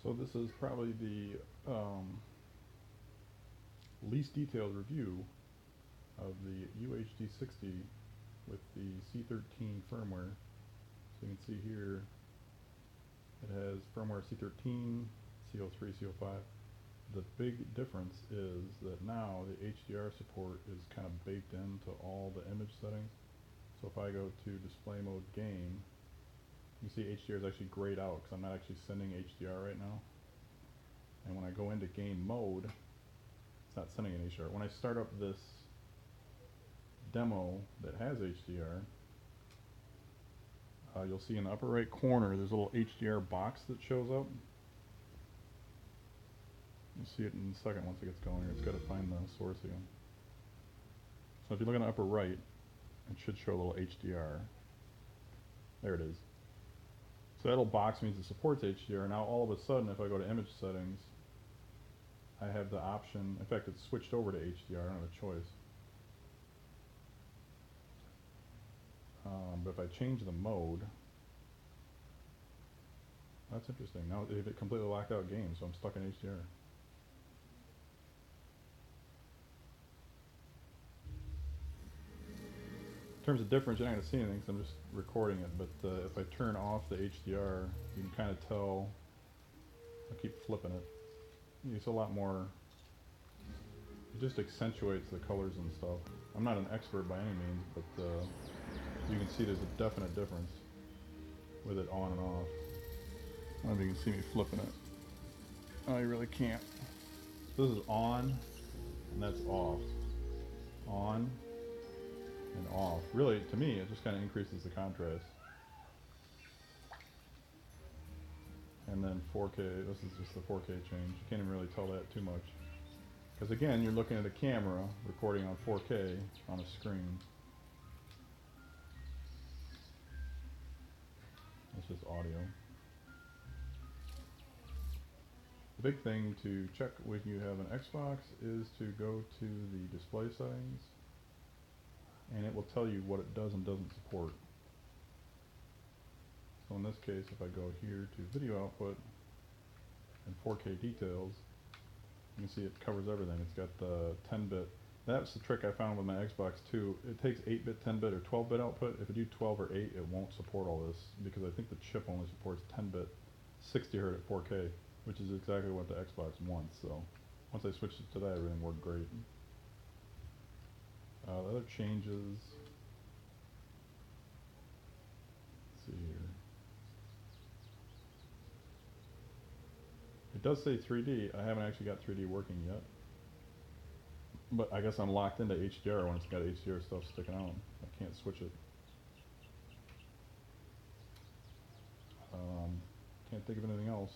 So this is probably the least detailed review of the UHD60 with the C13 firmware. So you can see here it has firmware C13, C03, C05. The big difference is that now the HDR support is kind of baked into all the image settings. So if I go to display mode game, you see HDR is actually grayed out because I'm not actually sending HDR right now. And when I go into game mode, it's not sending an HDR. When I start up this demo that has HDR, you'll see in the upper right corner there's a little HDR box that shows up. You'll see it in a second once it gets going here. It's got to find the source again. So if you look in the upper right, it should show a little HDR. There it is. So that little box means it supports HDR. Now all of a sudden, if I go to image settings, I have the option, in fact it's switched over to HDR, I don't have a choice. But if I change the mode, that's interesting. Now it completely locked out game, so I'm stuck in HDR. In terms of difference, you're not going to see anything because I'm just recording it, but if I turn off the HDR, you can kind of tell. I'll keep flipping it. It's a lot more, it just accentuates the colors and stuff. I'm not an expert by any means, but you can see there's a definite difference with it on and off. I don't know if you can see me flipping it. Oh, you really can't. This is on, and that's off. On, and off. Really, to me, it just kind of increases the contrast. And then 4K, this is just the 4K change. You can't even really tell that too much. Because again, you're looking at a camera recording on 4K on a screen. It's just audio. The big thing to check when you have an Xbox is to go to the display settings, and it will tell you what it does and doesn't support. So in this case, if I go here to video output and 4K details, you can see it covers everything. It's got the 10-bit. That's the trick I found with my Xbox too. It takes 8-bit, 10-bit, or 12-bit output. If you do 12 or 8, it won't support all this because I think the chip only supports 10-bit, 60 Hz at 4K, which is exactly what the Xbox wants. So once I switched it to that, everything worked great. The other changes, let's see here. It does say 3D. I haven't actually got 3D working yet. But I guess I'm locked into HDR when it's got HDR stuff sticking out. I can't switch it. Can't think of anything else.